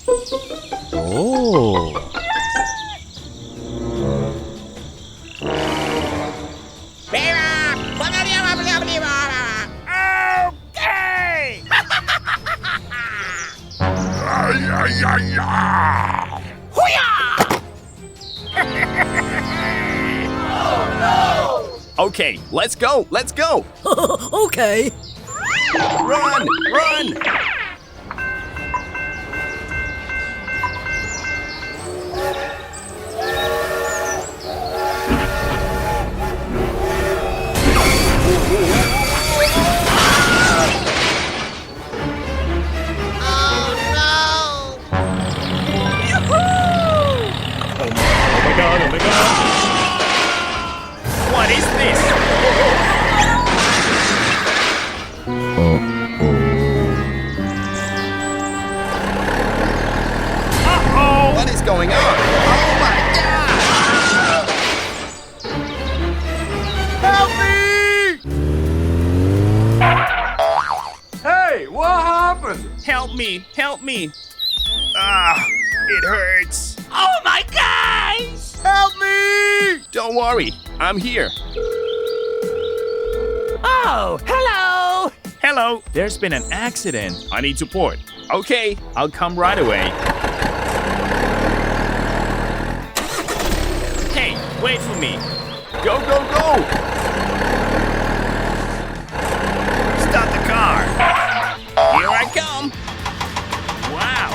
Oh. Okay! Okay, let's go, let's go! Okay. Run, run! Oh my god, oh my god. What is this? Uh-oh! What is going on? Oh my god! Help me! Hey, what happened? Help me, help me! Ah, it hurts. Oh my gosh! Help me! Don't worry, I'm here. Oh, hello! Hello, there's been an accident. I need support. Okay, I'll come right away. Hey, wait for me. Go, go, go! Stop the car. Here I come! Wow.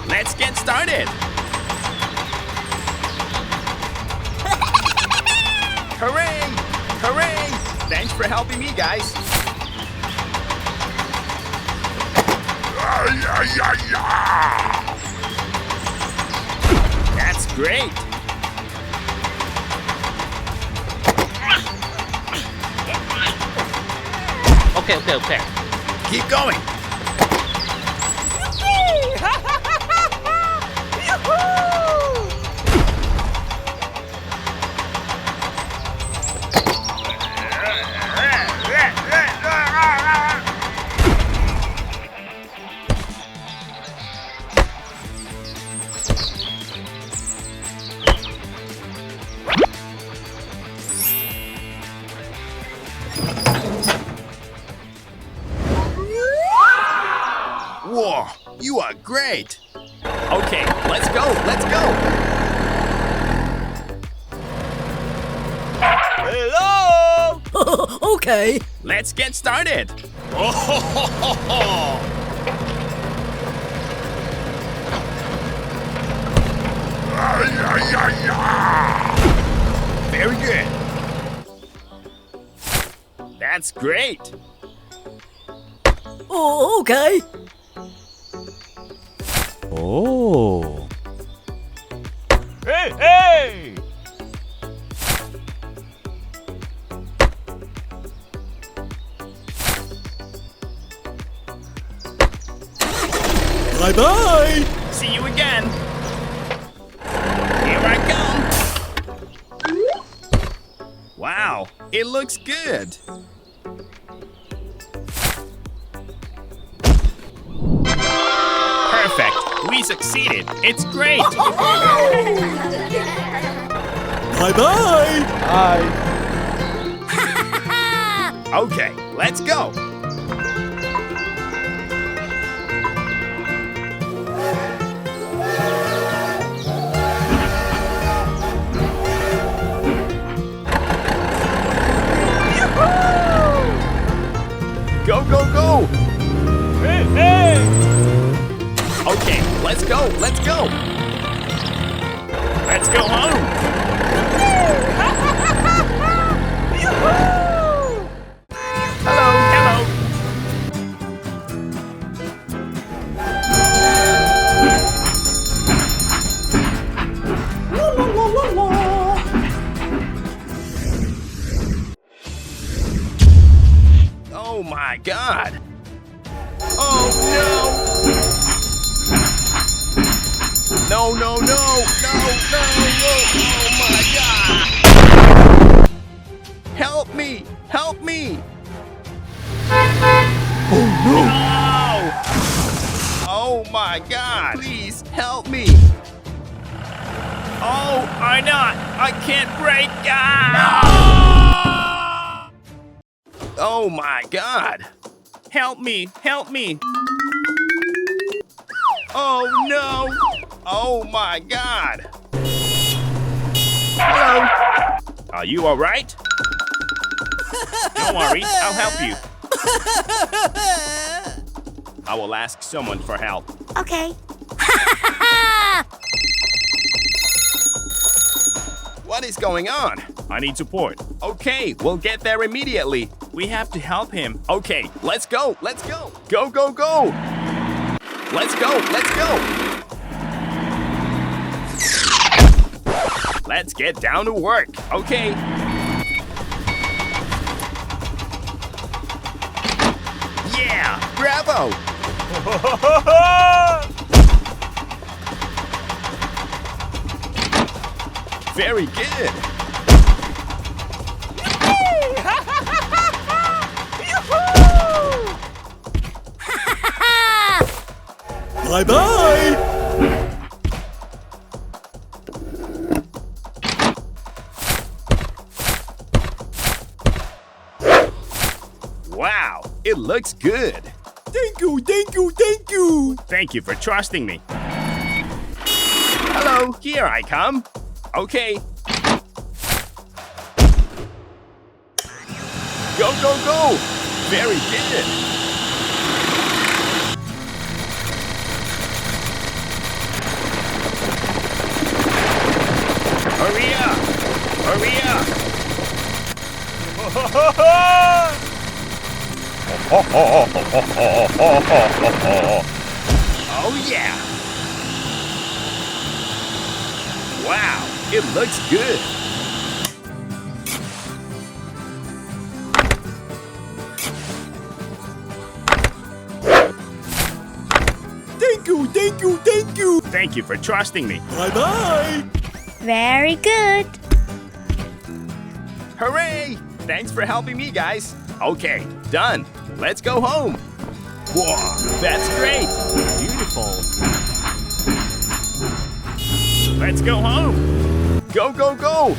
Let's get started! Hooray! Hooray! Thanks for helping me, guys. That's great! Okay. Keep going! Whoa, you are great! Okay, let's go, let's go! Hello! Okay. Let's get started! Very good! That's great! Oh, okay. Oh. Hey! Bye-bye. See you again! Here I come! Wow, it looks good! Perfect! We succeeded! It's great! Bye-bye. Hi. Okay, let's go! Go, go, go! Hey! Okay, let's go, let's go! Let's go home! Hello, hello! Oh my god! Oh no! No, no, no, no, no, no! my God! Please help me! Oh, I'm not. I can't break. Ah! Oh my God! Help me. Help me. Oh no! Oh my God! Hello? Are you all right? Don't worry. I'll help you. I will ask someone for help. Okay. What is going on? I need support. Okay, we'll get there immediately. We have to help him. Okay, let's go, let's go. Go, go, go. Let's go, let's go. Let's get down to work. Okay. Yeah. Bravo. Very good. Bye-bye. Wow, it looks good. Thank you, thank you, thank you. Thank you for trusting me. Hello, here I come. Okay. Go, go, go. Very good. Hurry up. Hurry up. Oh yeah. Wow, it looks good. Thank you, thank you, thank you. Thank you for trusting me. Bye-bye. Very good. Hooray! Thanks for helping me, guys. Okay, done. Let's go home. Whoa, that's great. Beautiful. Let's go home. Go, go, go.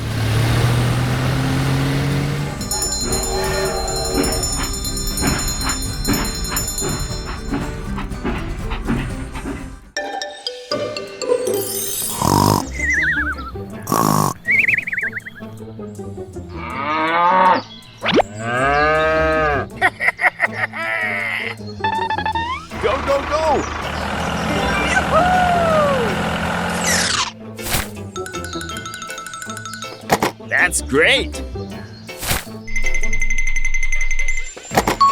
Go, go, go! That's great.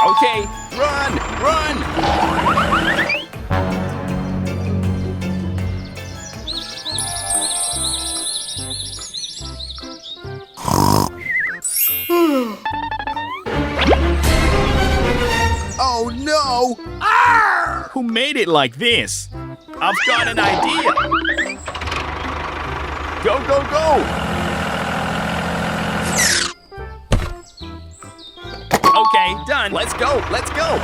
Okay, run, run! Oh no! Who made it like this? I've got an idea. Go, go, go! Okay, done. Let's go, let's go!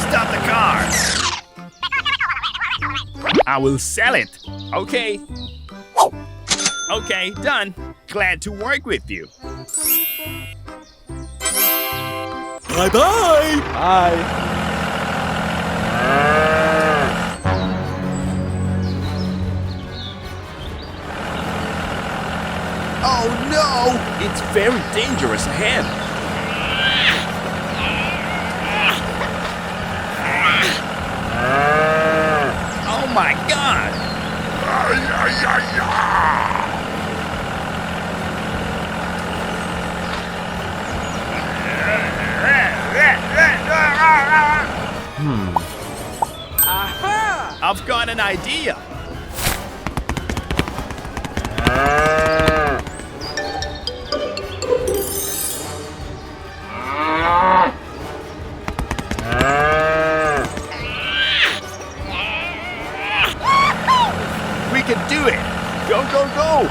Stop the car. I will sell it. Okay, Okay, done. Glad to work with you. Bye-bye. oh no! It's very dangerous ahead. Oh my God! I've got an idea. We can do it! Go, go, go!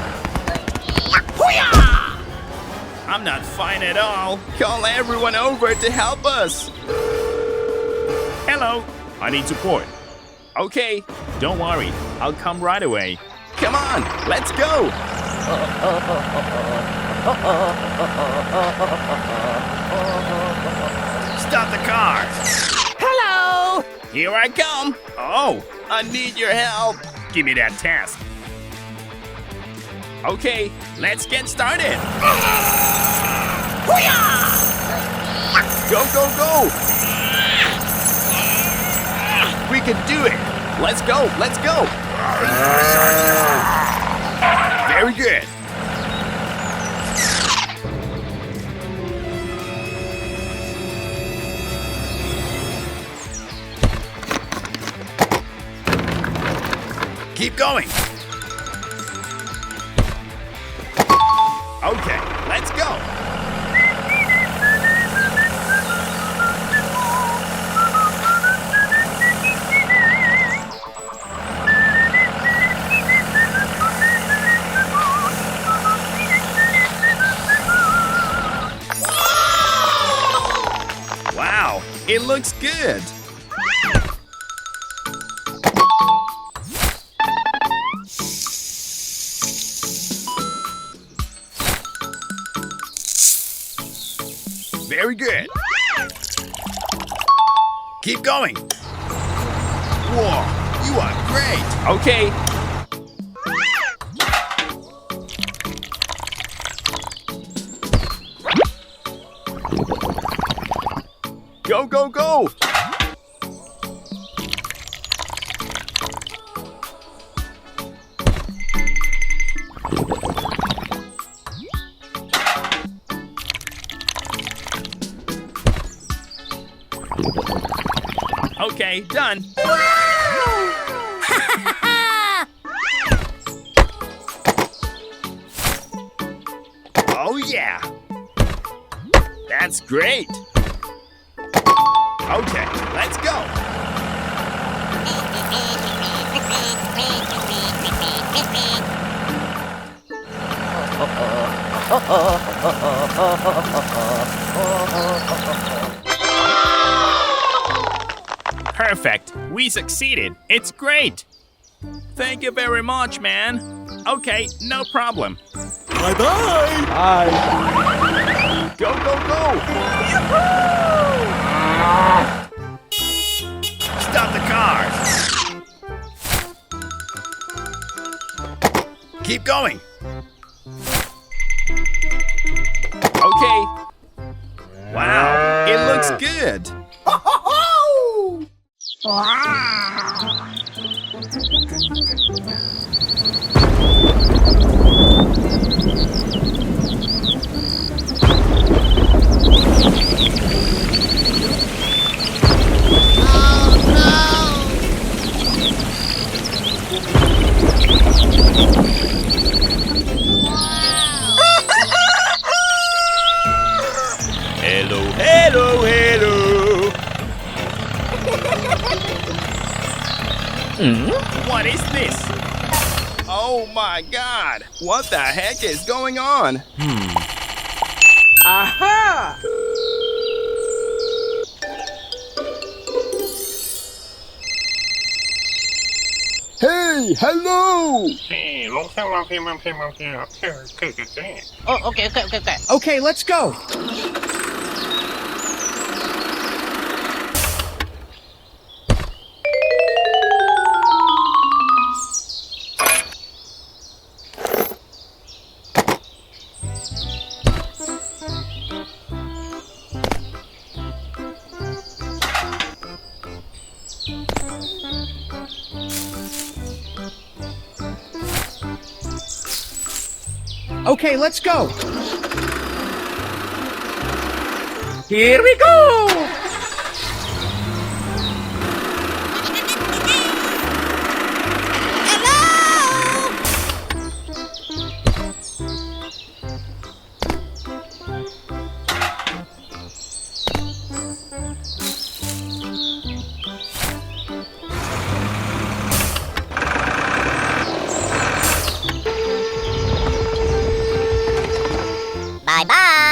I'm not fine at all. Call everyone over to help us. Hello. I need support. Okay, Don't worry. I'll come right away. come on, let's go. Stop the car. Hello. Here I come. Oh, I need your help. Give me that task. Okay, let's get started. Go, go, go. We can do it. Let's go, let's go. Very good. Keep going. Okay, let's go. Wow, it looks good. Very good. Keep going. Whoa, you are great. Okay. Go, go, go. Okay, done. Oh, yeah. That's great. Okay, let's go. Perfect. We succeeded. It's great. Thank you very much, man. Okay, no problem. Bye-bye. Bye. Go, go, go. Stop the cars. Keep going. Okay. Wow, it looks good. Hello, hello, hello. What is this? Oh my God, what the heck is going on? Aha! Hey, hello. Oh, okay. Okay, let's go. Okay, let's go. Here we go! Bye-bye.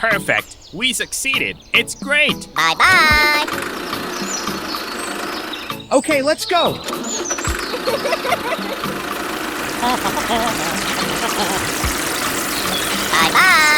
Perfect. We succeeded. It's great. Bye-bye. Okay, let's go. Bye-bye.